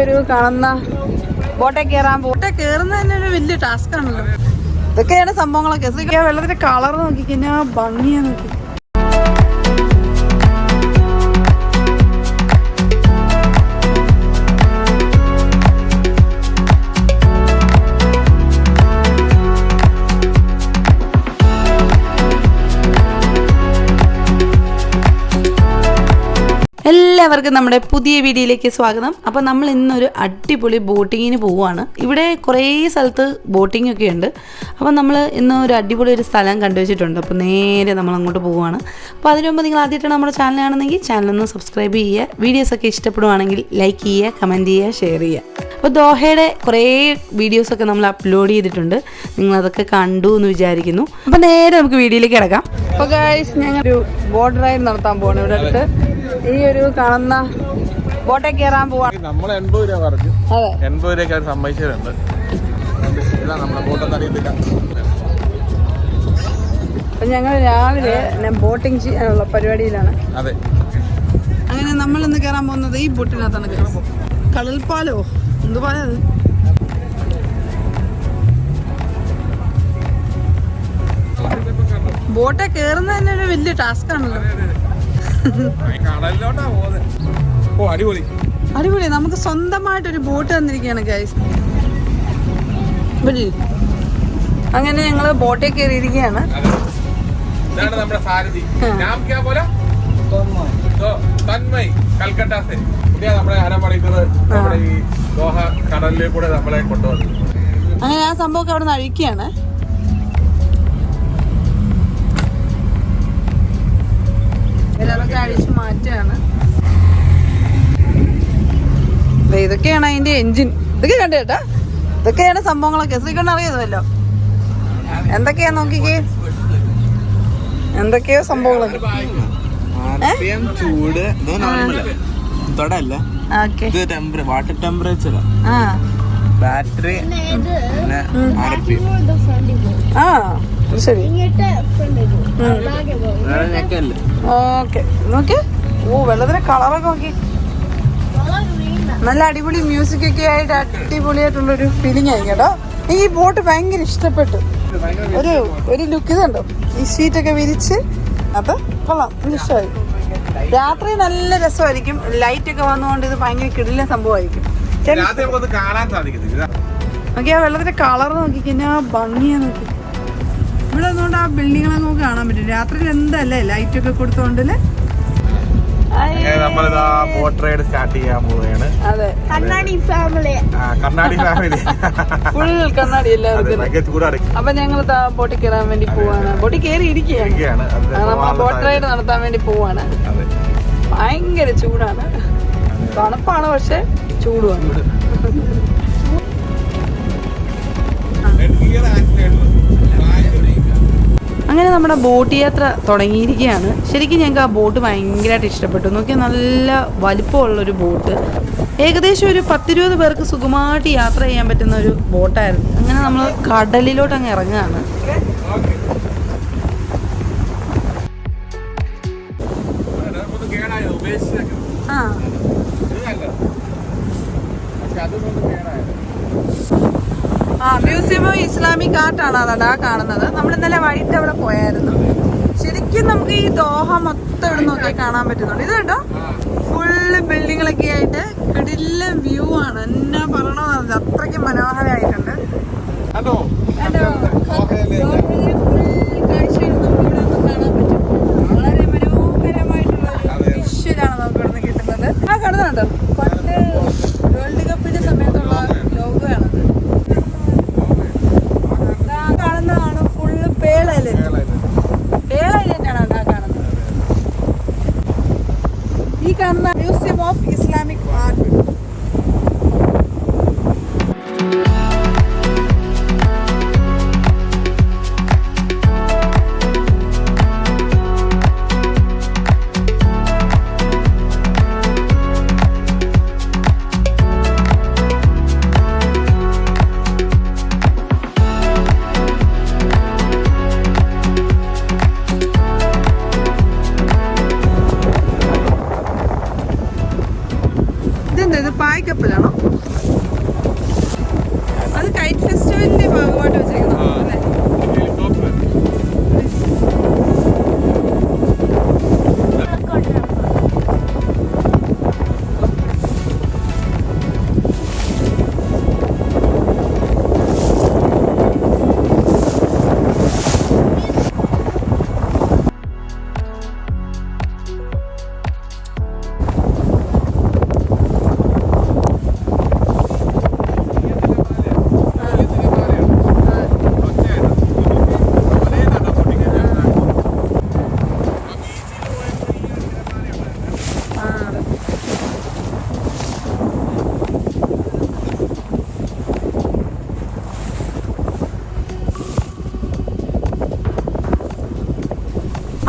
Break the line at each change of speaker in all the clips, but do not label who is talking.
ഒരു കാണുന്ന ബോട്ടെ കയറാൻ ബോട്ടെ കയറുന്ന തന്നെ ഒരു വലിയ ടാസ്ക് ആണല്ലോ. ഇതൊക്കെയാണ് സംഭവങ്ങളൊക്കെ. വെള്ളത്തിന്റെ കളർ നോക്കിക്കഴിഞ്ഞാൽ ഭംഗിയാ നോക്കി. എല്ലാവർക്കും നമ്മുടെ പുതിയ വീഡിയോയിലേക്ക് സ്വാഗതം. അപ്പോൾ നമ്മൾ ഇന്നൊരു അടിപൊളി ബോട്ടിങ്ങിന് പോവുകയാണ്. ഇവിടെ കുറേ സ്ഥലത്ത് ബോട്ടിംഗ് ഒക്കെ ഉണ്ട്. അപ്പോൾ നമ്മൾ ഇന്ന് ഒരു അടിപൊളി ഒരു സ്ഥലം കണ്ടുവച്ചിട്ടുണ്ട്. അപ്പോൾ നേരെ നമ്മൾ അങ്ങോട്ട് പോവുകയാണ്. അപ്പോൾ അതിനു മുമ്പ് നിങ്ങൾ ആദ്യമായിട്ടാണ് നമ്മുടെ ചാനൽ കാണുന്നെങ്കിൽ ചാനലൊന്ന് സബ്സ്ക്രൈബ് ചെയ്യുക. വീഡിയോസൊക്കെ ഇഷ്ടപ്പെടുവാണെങ്കിൽ ലൈക്ക് ചെയ്യുക, കമൻറ്റ് ചെയ്യുക, ഷെയർ ചെയ്യുക. അപ്പോൾ ദോഹയുടെ കുറേ വീഡിയോസൊക്കെ നമ്മൾ അപ്ലോഡ് ചെയ്തിട്ടുണ്ട്. നിങ്ങളതൊക്കെ കണ്ടു എന്ന് വിചാരിക്കുന്നു. അപ്പോൾ നേരെ നമുക്ക് വീഡിയോയിലേക്ക് കിടക്കാം. അപ്പോൾ ഗൈസ്, ഞങ്ങളൊരു ബോട്ട് റൈഡ് നടത്താൻ പോവാണ്. ഇവിടെ അടുത്ത് ഈ ഒരു കാണുന്ന ബോട്ടെ കയറാൻ പോവാണ്.
നമ്മൾ 80 രൂപ പറഞ്ഞു. അതെ, 80 രൂപയ്ക്ക് സമ്മതിച്ചിട്ടുണ്ട്.
അപ്പൊ ഞങ്ങൾ രാവിലെ ബോട്ടിങ് ചെയ്യാനുള്ള പരിപാടിയിലാണ്.
അതെ,
അങ്ങനെ നമ്മൾ ഇന്ന് കയറാൻ പോകുന്നത് ഈ ബോട്ടിനകത്താണ്. കടൽപ്പാലോ എന്ത് പാലത്? ബോട്ടെ കയറുന്ന തന്നെ ഒരു വലിയ ടാസ്ക് ആണല്ലോ. അടിപൊളി. നമുക്ക് സ്വന്തമായിട്ടൊരു ബോട്ട് തന്നിരിക്കുകയാണ് ഗൈസ്. അങ്ങനെ ഞങ്ങള് ബോട്ടിൽ കയറിയിരിക്കുകയാണ്. അങ്ങനെ ആ സംഭവമൊക്കെ അവിടെ നിന്ന് അഴിക്കുകയാണ്. അതൊക്കെ അഴിച്ചു മാറ്റുകയാണ്. ഇതൊക്കെയാണ് അതിന്റെ എഞ്ചിൻ. ഇതൊക്കെ കണ്ടേട്ടാ, ഇതൊക്കെയാണ് സംഭവങ്ങളൊക്കെ. ശ്രീകണ്ഠൻ അറിയാമല്ലോ എന്തൊക്കെയാ നോക്കിക്കേ, എന്തൊക്കെയോ സംഭവങ്ങളൊക്കെ.
ചൂട് വാട്ടർ ടെമ്പറേച്ചർ, ബാറ്ററി,
ശരി. ഓക്കെ, നോക്കി. ഓ, വെള്ളത്തിന്റെ കളറൊക്കെ നോക്കി. നല്ല അടിപൊളി മ്യൂസിക് ഒക്കെ ആയിട്ട് അടിപൊളിയായിട്ടുള്ളൊരു ഫീലിംഗ് ആയി കേട്ടോ. ഈ ബോട്ട് ഭയങ്കര ഇഷ്ടപ്പെട്ടു. ഒരു ലുക്ക് ഇതുണ്ടോ, ഈ ഷീറ്റൊക്കെ വിരിച്ച്. അത് കൊള്ളാം, ഇഷ്ടമായി. രാത്രി നല്ല രസമായിരിക്കും. ലൈറ്റ് ഒക്കെ വന്നുകൊണ്ട് ഇത് ഭയങ്കര കിടില സംഭവമായിരിക്കും. നോക്കി ആ വെള്ളത്തിന്റെ കളർ നോക്കിക്കഴിഞ്ഞാ ഭംഗിയാ നോക്കി. ഇവിടെ വന്നുകൊണ്ട് ആ ബിൽഡിങ്ങളൊക്കെ നമുക്ക് കാണാൻ പറ്റും. രാത്രിയിൽ എന്തല്ലേ ലൈറ്റ് ഒക്കെ കൊടുത്തോണ്ടല്ലേ.
നമ്മളിതാ ബോട്ട് റൈഡ് സ്റ്റാർട്ട് ചെയ്യാൻ പോവുകയാണ്.
അതെ,
കണ്ണാടി ഫാമിലി
ഫുൾ കണ്ണാടി എല്ലാവർക്കും. അപ്പൊ ഞങ്ങൾ ബോട്ടിൽ കയറാൻ വേണ്ടി പോവാണ്. ബോട്ടിൽ കയറി ഇരിക്കുകയാണ്. നമ്മൾ ബോട്ട് റൈഡ് നടത്താൻ വേണ്ടി പോവാണ്. ഭയങ്കര ചൂടാണ്, തണുപ്പാണ്, പക്ഷെ ചൂടുമാണ്. അങ്ങനെ നമ്മുടെ ബോട്ട് യാത്ര തുടങ്ങിയിരിക്കുകയാണ്. ശരിക്കും ഞങ്ങൾക്ക് ആ ബോട്ട് ഭയങ്കരമായിട്ട് ഇഷ്ടപ്പെട്ടു. നോക്കിയാൽ നല്ല വലിപ്പമുള്ളൊരു ബോട്ട്. ഏകദേശം ഒരു 10-20 പേർക്ക് സുഖമായിട്ട് യാത്ര ചെയ്യാൻ പറ്റുന്ന ഒരു ബോട്ടായിരുന്നു. അങ്ങനെ നമ്മൾ കടലിലോട്ട് അങ്ങ് ഇറങ്ങുകയാണ്. മ്യൂസിയം ഓഫ് ഇസ്ലാമിക് ആർട്ടാണ് അതാ കാണുന്നത്. നമ്മൾ ഇന്നലെ വൈകിട്ട് അവിടെ പോയായിരുന്നു. ശരിക്കും നമുക്ക് ഈ ദോഹ മൊത്തം ഇവിടെ നോക്കിയാൽ കാണാൻ പറ്റുന്നുണ്ട്. ഇത് കണ്ടോ, ഫുള്ള് ബിൽഡിങ്ങളൊക്കെ ആയിട്ട് കിടില വ്യൂ ആണ്. എന്നാ പറയണത്, അത്രയ്ക്ക് മനോഹരമായിട്ടുണ്ട്. വളരെ മനോഹരമായിട്ടുള്ള ഒരു വിഷ്വലാണ് നമുക്ക് ഇവിടെ നിന്ന് കിട്ടുന്നത്. ആ കാണുന്നുണ്ടോ, പണ്ട് വേൾഡ് കപ്പിന്റെ സമയത്തുള്ള ലോഗോയാണത്. കാണുന്നതാണ് full pearl island. Pearl island ആണ് അതാ കാണുന്നത്. ഈ കാണുന്ന മ്യൂസിയം ഓഫ് ഇസ്ലാമിക് ആർട്ട്.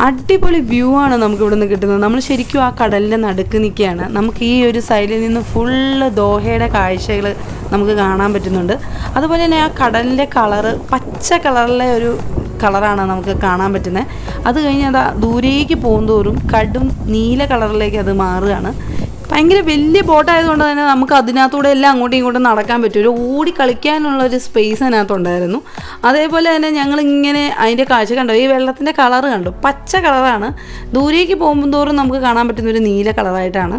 അടിപൊളി വ്യൂ ആണ് നമുക്ക് ഇവിടെ നിന്ന് കിട്ടുന്നത്. നമ്മൾ ശരിക്കും ആ കടലിൻ്റെ നടുക്ക് നിൽക്കുകയാണ്. നമുക്ക് ഈ ഒരു സൈഡിൽ നിന്ന് ഫുള്ള് ദോഹയുടെ കാഴ്ചകൾ നമുക്ക് കാണാൻ പറ്റുന്നുണ്ട്. അതുപോലെ തന്നെ ആ കടലിൻ്റെ കളറ് പച്ച കളറിലെ ഒരു കളറാണ് നമുക്ക് കാണാൻ പറ്റുന്നത്. അത് കഴിഞ്ഞ് അത് ദൂരേക്ക് പോകുന്തോറും കടും നീല കളറിലേക്ക് അത് മാറുകയാണ്. ഭയങ്കര വലിയ ബോട്ടായതുകൊണ്ട് തന്നെ നമുക്ക് അതിനകത്തൂടെ എല്ലാം അങ്ങോട്ടും ഇങ്ങോട്ടും നടക്കാൻ പറ്റും. ഒരു ഓടി കളിക്കാനുള്ളൊരു സ്പേസ് അതിനകത്തുണ്ടായിരുന്നു. അതേപോലെ തന്നെ ഞങ്ങളിങ്ങനെ അതിൻ്റെ കാഴ്ച കണ്ടു. ഈ വെള്ളത്തിൻ്റെ കളറ് കണ്ടു, പച്ച കളറാണ്. ദൂരേക്ക് പോകുമ്പോൾ തോറും നമുക്ക് കാണാൻ പറ്റുന്ന ഒരു നീല കളറായിട്ടാണ്.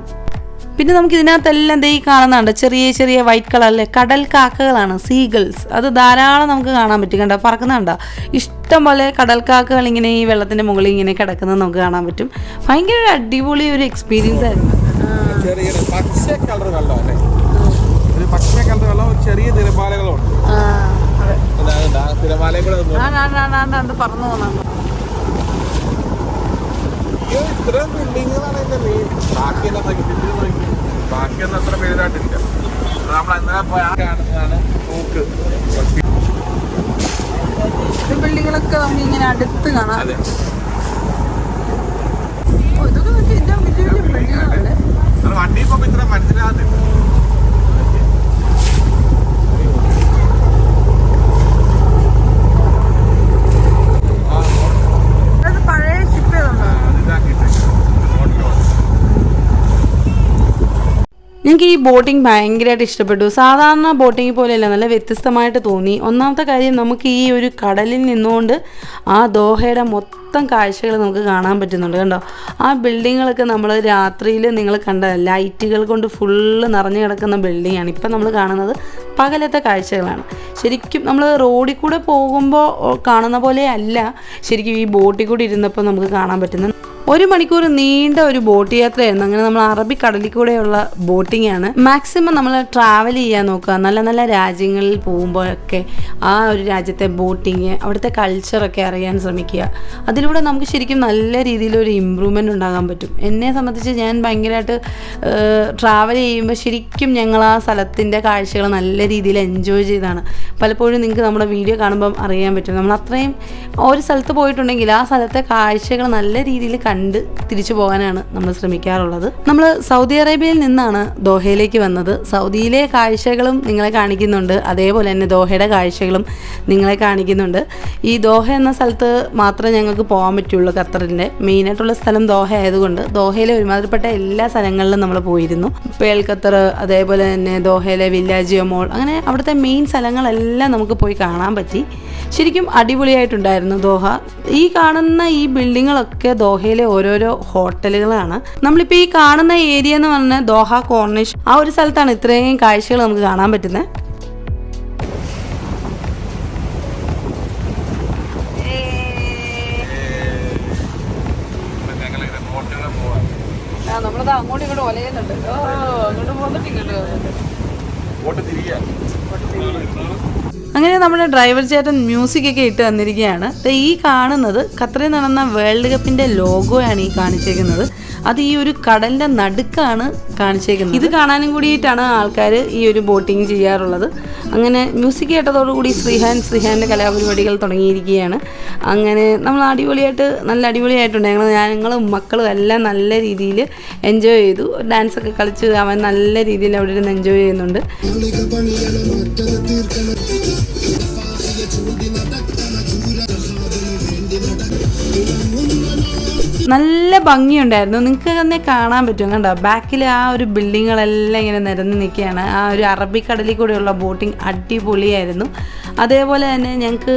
പിന്നെ നമുക്ക് ഇതിനകത്തെല്ലാം ഈ കാണുന്നുണ്ട് ചെറിയ ചെറിയ വൈറ്റ് കളറിലെ കടൽ കാക്കകളാണ്, സീഗൾസ്. അത് ധാരാളം നമുക്ക് കാണാൻ പറ്റും. കണ്ടോ, പറക്കുന്നുണ്ടോ? ഇഷ്ടം പോലെ കടൽ കാക്കകൾ ഇങ്ങനെ ഈ വെള്ളത്തിൻ്റെ മുകളിൽ ഇങ്ങനെ കിടക്കുന്നത് നമുക്ക് കാണാൻ പറ്റും. ഭയങ്കര ഒരു അടിപൊളി ഒരു എക്സ്പീരിയൻസ് ആയിരുന്നു.
പച്ച കളർ വെള്ളം അല്ലേ, ഒരു പച്ച കളർ വെള്ളം, ചെറിയ തിരമാലകളുണ്ട്. തിരമാലയും കൂടെ
പറന്നു പോകണം.
ഇത്രയും ബിൽഡിങ്ങുകളാണ് എന്റെ മെയിൻ. ബാക്കിയൊന്നും അത്ര വലുതായിട്ടില്ല. നമ്മൾ ഇന്നലെ പോയി കാണുന്നതാണ് നോക്ക്
ബിൽഡിങ്ങുകളൊക്കെ നമുക്ക് ഇങ്ങനെ അടുത്ത് കാണാം.
അതെ, വണ്ടി പോകുമ്പോ ഇത്ര മനസ്സിലാകുന്നില്ല.
ഞങ്ങൾക്ക് ഈ ബോട്ടിംഗ് ഭയങ്കരമായിട്ട് ഇഷ്ടപ്പെട്ടു. സാധാരണ ബോട്ടിംഗ് പോലെയല്ല, നല്ല വ്യത്യസ്തമായിട്ട് തോന്നി. ഒന്നാമത്തെ കാര്യം, നമുക്ക് ഈ ഒരു കടലിൽ നിന്നുകൊണ്ട് ആ ദോഹയുടെ മൊത്തം കാഴ്ചകൾ നമുക്ക് കാണാൻ പറ്റുന്നുണ്ട്. കണ്ടോ, ആ ബിൽഡിങ്ങുകളൊക്കെ നമ്മൾ രാത്രിയിൽ നിങ്ങൾ കണ്ട ലൈറ്റുകൾ കൊണ്ട് ഫുള്ള് നിറഞ്ഞു കിടക്കുന്ന ബിൽഡിങ്ങാണ്. ഇപ്പം നമ്മൾ കാണുന്നത് പകലത്തെ കാഴ്ചകളാണ്. ശരിക്കും നമ്മൾ റോഡിൽ കൂടെ പോകുമ്പോൾ കാണുന്ന പോലെ അല്ല, ശരിക്കും ഈ ബോട്ടിൽ കൂടി ഇരുന്നപ്പോൾ നമുക്ക് കാണാൻ പറ്റുന്നത്. 1 മണിക്കൂർ നീണ്ട ഒരു ബോട്ട് യാത്രയായിരുന്നു. അങ്ങനെ നമ്മൾ അറബിക്കടലിൽ കൂടെയുള്ള ബോട്ടിംഗ് ആണ്. മാക്സിമം നമ്മൾ ട്രാവൽ ചെയ്യാൻ നോക്കുക. നല്ല നല്ല രാജ്യങ്ങളിൽ പോകുമ്പോഴൊക്കെ ആ ഒരു രാജ്യത്തെ ബോട്ടിങ്, അവിടുത്തെ കൾച്ചറൊക്കെ അറിയാൻ ശ്രമിക്കുക. അതിലൂടെ നമുക്ക് ശരിക്കും നല്ല രീതിയിലൊരു ഇമ്പ്രൂവ്മെൻ്റ് ഉണ്ടാകാൻ പറ്റും. എന്നെ സംബന്ധിച്ച് ഞാൻ ഭയങ്കരമായിട്ട് ട്രാവൽ ചെയ്യുമ്പോൾ ശരിക്കും ഞങ്ങൾ ആ സ്ഥലത്തിൻ്റെ കാഴ്ചകൾ നല്ല രീതിയിൽ എൻജോയ് ചെയ്താണ്. പലപ്പോഴും നിങ്ങൾക്ക് നമ്മുടെ വീഡിയോ കാണുമ്പം അറിയാൻ പറ്റും. നമ്മൾ അത്രയും ഒരു സ്ഥലത്ത് പോയിട്ടുണ്ടെങ്കിൽ ആ സ്ഥലത്തെ കാഴ്ചകൾ നല്ല രീതിയിൽ കണ്ട് തിരിച്ചു പോകാനാണ് നമ്മൾ ശ്രമിക്കാറുള്ളത്. നമ്മൾ സൗദി അറേബ്യയിൽ നിന്നാണ് ദോഹയിലേക്ക് വന്നത്. സൗദിയിലെ കാഴ്ചകളും നിങ്ങളെ കാണിക്കുന്നുണ്ട്, അതേപോലെ തന്നെ ദോഹയുടെ കാഴ്ചകളും നിങ്ങളെ കാണിക്കുന്നുണ്ട്. ഈ ദോഹ എന്ന സ്ഥലത്ത് മാത്രമേ ഞങ്ങൾക്ക് പോകാൻ പറ്റുള്ളൂ. ഖത്തറിൻ്റെ മെയിനായിട്ടുള്ള സ്ഥലം ദോഹ ആയതുകൊണ്ട് ദോഹയിലെ ഒരുമാതിരിപ്പെട്ട എല്ലാ സ്ഥലങ്ങളിലും നമ്മൾ പോയിരുന്നു. പേൾ ഖത്തർ, അതേപോലെ തന്നെ ദോഹയിലെ വില്ലാജിയോ മോൾ, അങ്ങനെ അവിടുത്തെ മെയിൻ സ്ഥലങ്ങളെല്ലാം നമുക്ക് പോയി കാണാൻ പറ്റി. ശരിക്കും അടിപൊളിയായിട്ടുണ്ടായിരുന്നു ദോഹ. ഈ കാണുന്ന ഈ ബിൽഡിങ്ങുകളൊക്കെ ദോഹയിലെ ഓരോരോ ഹോട്ടലുകളാണ്. നമ്മളിപ്പോൾ ഈ കാണുന്ന ഏരിയ എന്ന് പറഞ്ഞാൽ ദോഹ കോർണിഷ്, ആ ഒരു സ്ഥലത്താണ് ഇത്രയും കാഴ്ചകൾ നമുക്ക് കാണാൻ പറ്റുന്നത്. നമ്മളത് അങ്ങോട്ടും ഇങ്ങോട്ട് ഒലയുന്നുണ്ട്. അങ്ങോട്ട് പോകുന്നിട്ട് ഇങ്ങോട്ട്. അങ്ങനെ നമ്മുടെ ഡ്രൈവർ ചേട്ടൻ മ്യൂസിക്കൊക്കെ ഇട്ട് തന്നിരിക്കുകയാണ്. ഈ കാണുന്നത് ഖത്തറിൽ നടന്ന വേൾഡ് കപ്പിൻ്റെ ലോഗോയാണ് ഈ കാണിച്ചേക്കുന്നത്. അത് ഈ ഒരു കടലിൻ്റെ നടുക്കാണ് കാണിച്ചേക്കുന്നത്. ഇത് കാണാനും കൂടിയിട്ടാണ് ആൾക്കാർ ഈ ഒരു ബോട്ടിങ് ചെയ്യാറുള്ളത്. അങ്ങനെ മ്യൂസിക് കേട്ടതോടുകൂടി ശ്രീഹാൻ്റെ കലാപരിപാടികൾ തുടങ്ങിയിരിക്കുകയാണ്. അങ്ങനെ നമ്മൾ നല്ല അടിപൊളിയായിട്ടുണ്ട്. ഞങ്ങളും മക്കളും എല്ലാം നല്ല രീതിയിൽ എൻജോയ് ചെയ്തു. ഡാൻസൊക്കെ കളിച്ച് അവൻ നല്ല രീതിയിൽ അവിടെ ഇരുന്ന് എൻജോയ് ചെയ്യുന്നുണ്ട്. നല്ല ഭംഗിയുണ്ടായിരുന്നു. നിങ്ങൾക്ക് തന്നെ കാണാൻ പറ്റും. കണ്ടോ, ബാക്കിൽ ആ ഒരു ബിൽഡിങ്ങുകളെല്ലാം ഇങ്ങനെ നിരന്ന് നിൽക്കുകയാണ്. ആ ഒരു അറബിക്കടലിൽ കൂടെയുള്ള ബോട്ടിംഗ് അടിപൊളിയായിരുന്നു. അതേപോലെ തന്നെ ഞങ്ങൾക്ക്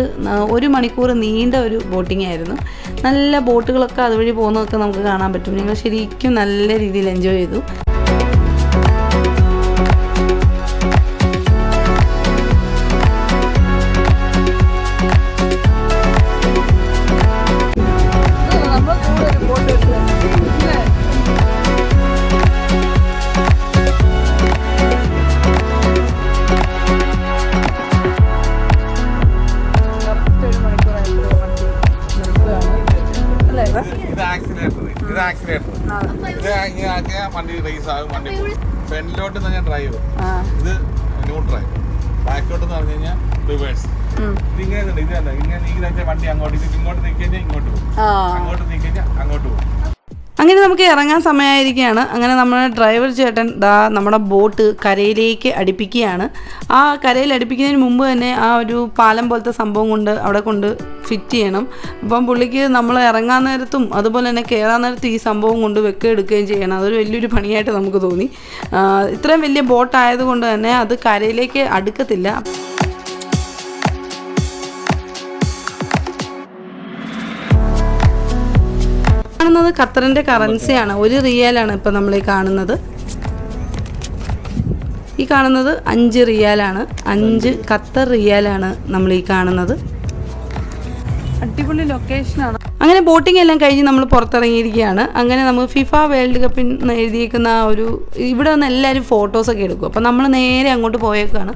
1 മണിക്കൂർ നീണ്ട ഒരു ബോട്ടിംഗ് ആയിരുന്നു. നല്ല ബോട്ടുകളൊക്കെ അതുവഴി പോകുന്നതൊക്കെ നമുക്ക് കാണാൻ പറ്റും. ഞങ്ങൾ ശരിക്കും നല്ല രീതിയിൽ എൻജോയ് ചെയ്തു.
വണ്ടി റേസ് ആകും, വണ്ടി ഫ്രണ്ടിലോട്ട് തന്നെ ഡ്രൈവ്, ഇത് ന്യൂട്രൽ, ബാക്ക് ബാക്കോട്ടെന്ന് പറഞ്ഞു കഴിഞ്ഞാൽ റിവേഴ്സ്. ഇതിങ്ങനെ ഇതല്ല, ഇങ്ങനെ നീക്കി വണ്ടി അങ്ങോട്ട് ഇങ്ങോട്ട് നീക്കി കഴിഞ്ഞാൽ ഇങ്ങോട്ട് പോകും, അങ്ങോട്ട് നീക്കി കഴിഞ്ഞാൽ അങ്ങോട്ട് പോകും.
അങ്ങനെ നമുക്ക് ഇറങ്ങാൻ സമയമായിരിക്കുകയാണ്. അങ്ങനെ നമ്മുടെ ഡ്രൈവർ ചേട്ടൻ നമ്മുടെ ബോട്ട് കരയിലേക്ക് അടുപ്പിക്കുകയാണ്. ആ കരയിൽ അടുപ്പിക്കുന്നതിന് മുമ്പ് തന്നെ ആ ഒരു പാലം പോലത്തെ സംഭവം കൊണ്ട് അവിടെ കൊണ്ട് ഫിറ്റ് ചെയ്യണം. അപ്പം പുള്ളിക്ക് നമ്മൾ ഇറങ്ങാൻ നേരത്തും അതുപോലെ തന്നെ കയറാൻ നേരത്തും ഈ സംഭവം കൊണ്ട് എടുക്കുകയും ചെയ്യണം. അതൊരു വലിയൊരു പണിയായിട്ട് നമുക്ക് തോന്നി. ഇത്രയും വലിയ ബോട്ടായതുകൊണ്ട് തന്നെ അത് കരയിലേക്ക് അടുക്കത്തില്ല. കാണുന്നത് ഖത്തറിൻ്റെ കറൻസിയാണ്. 1 റിയാലാണ് ഇപ്പം നമ്മൾ ഈ കാണുന്നത്. ഈ കാണുന്നത് 5 റിയാലാണ്. 5 ഖത്തർ റിയാലാണ് നമ്മൾ ഈ കാണുന്നത്. അടിപൊളി ലൊക്കേഷനാണ്. അങ്ങനെ ബോട്ടിംഗ് എല്ലാം കഴിഞ്ഞ് നമ്മൾ പുറത്തിറങ്ങിയിരിക്കുകയാണ്. അങ്ങനെ നമ്മൾ ഫിഫ വേൾഡ് കപ്പിന് എഴുതിയേക്കുന്ന ആ ഒരു ഇവിടെ നിന്ന് എല്ലാവരും ഫോട്ടോസൊക്കെ എടുക്കും. അപ്പോൾ നമ്മൾ നേരെ അങ്ങോട്ട് പോയേക്കാണ്.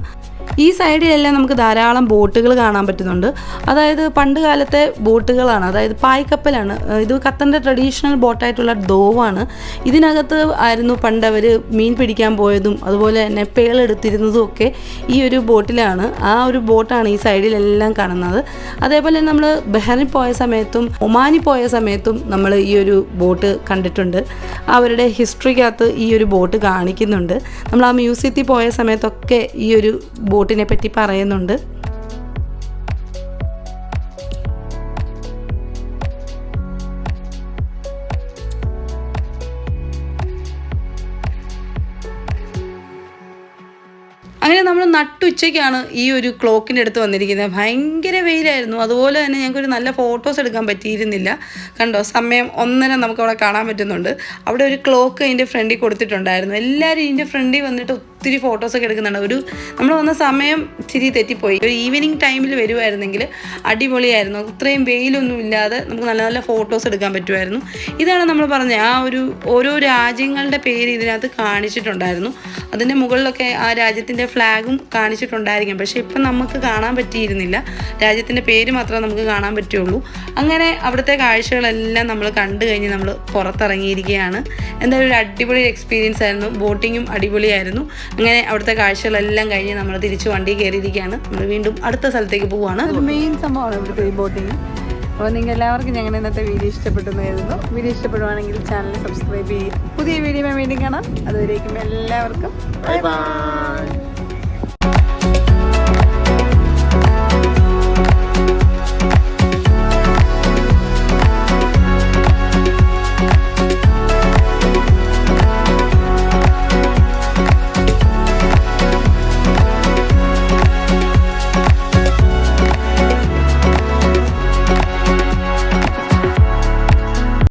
ഈ സൈഡിലെല്ലാം നമുക്ക് ധാരാളം ബോട്ടുകൾ കാണാൻ പറ്റുന്നുണ്ട്. അതായത് പണ്ട് കാലത്തെ ബോട്ടുകളാണ്, അതായത് പായ്ക്കപ്പലാണ്. ഇത് ഖത്തറിൻ്റെ ട്രഡീഷണൽ ബോട്ടായിട്ടുള്ള ദോവാണ്. ഇതിനകത്ത് ആയിരുന്നു പണ്ട് അവർ മീൻ പിടിക്കാൻ പോയതും അതുപോലെ തന്നെ പേളെടുത്തിരുന്നതും ഒക്കെ ഈ ഒരു ബോട്ടിലാണ്. ആ ഒരു ബോട്ടാണ് ഈ സൈഡിലെല്ലാം കാണുന്നത്. അതേപോലെ തന്നെ നമ്മൾ ബഹ്റിൻ പോയ സമയത്തും ഒമാനി പോയ സമയത്തും നമ്മൾ ഈ ഒരു ബോട്ട് കണ്ടിട്ടുണ്ട്. അവരുടെ ഹിസ്റ്ററിക്കകത്ത് ഈ ഒരു ബോട്ട് കാണിക്കുന്നുണ്ട്. നമ്മൾ ആ മ്യൂസിയത്തിൽ പോയ സമയത്തൊക്കെ ഈ ഒരു ബോട്ടിനെ പറ്റി പറയുന്നുണ്ട്. അങ്ങനെ നമ്മൾ നട്ടുച്ചയ്ക്കാണ് ഈ ഒരു ക്ലോക്കിൻ്റെ അടുത്ത് വന്നിരിക്കുന്നത്. ഭയങ്കര വെയിലായിരുന്നു. അതുപോലെ തന്നെ ഞങ്ങൾക്കൊരു നല്ല ഫോട്ടോസ് എടുക്കാൻ പറ്റിയിരുന്നില്ല. കണ്ടോ, സമയം 1:30 നമുക്കവിടെ കാണാൻ പറ്റുന്നുണ്ട്. അവിടെ ഒരു ക്ലോക്ക് അതിൻ്റെ ഫ്രണ്ടിൽ കൊടുത്തിട്ടുണ്ടായിരുന്നു. എല്ലാവരും ഇതിൻ്റെ ഫ്രണ്ടിൽ വന്നിട്ട് ഒത്തിരി ഫോട്ടോസൊക്കെ എടുക്കുന്നുണ്ട്. നമ്മൾ വന്ന സമയം ഇച്ചിരി തെറ്റിപ്പോയി. ഒരു ഈവനിങ് ടൈമിൽ വരുമായിരുന്നെങ്കിൽ അടിപൊളിയായിരുന്നു. ഇത്രയും വെയിലൊന്നും ഇല്ലാതെ നമുക്ക് നല്ല നല്ല ഫോട്ടോസ് എടുക്കാൻ പറ്റുമായിരുന്നു. ഇതാണ് നമ്മൾ പറഞ്ഞത്, ആ ഒരു ഓരോ രാജ്യങ്ങളുടെ പേര് ഇതിനകത്ത് കാണിച്ചിട്ടുണ്ടായിരുന്നു. അതിൻ്റെ മുകളിലൊക്കെ ആ രാജ്യത്തിൻ്റെ ഫ്ലാഗും കാണിച്ചിട്ടുണ്ടായിരിക്കും. പക്ഷേ ഇപ്പം നമുക്ക് കാണാൻ പറ്റിയിരുന്നില്ല. രാജ്യത്തിൻ്റെ പേര് മാത്രമേ നമുക്ക് കാണാൻ പറ്റുള്ളൂ. അങ്ങനെ അവിടുത്തെ കാഴ്ചകളെല്ലാം നമ്മൾ കണ്ടു കഴിഞ്ഞ് നമ്മൾ പുറത്തിറങ്ങിയിരിക്കുകയാണ്. എന്തായാലും ഒരു അടിപൊളി എക്സ്പീരിയൻസ് ആയിരുന്നു. ബോട്ടിങ്ങും അടിപൊളിയായിരുന്നു. അങ്ങനെ അവിടുത്തെ കാഴ്ചകളെല്ലാം കഴിഞ്ഞ് നമ്മൾ തിരിച്ച് വണ്ടി കയറിയിരിക്കുകയാണ്. നമ്മൾ വീണ്ടും അടുത്ത സ്ഥലത്തേക്ക് പോവുകയാണ്. ഒരു മെയിൻ സംഭവമാണ് ഇവിടുത്തെ ഈ ബോട്ടിങ്. അപ്പോൾ നിങ്ങൾ എല്ലാവർക്കും ഞങ്ങളുടെ ഇന്നത്തെ വീഡിയോ ഇഷ്ടപ്പെട്ടെന്ന് കരുതുന്നു. വീഡിയോ ഇഷ്ടപ്പെടുവാണെങ്കിൽ ചാനൽ സബ്സ്ക്രൈബ് ചെയ്യുക. പുതിയ വീഡിയോ വീണ്ടും കാണാം. അതുവരേക്കും എല്ലാവർക്കും ബൈ ബൈ.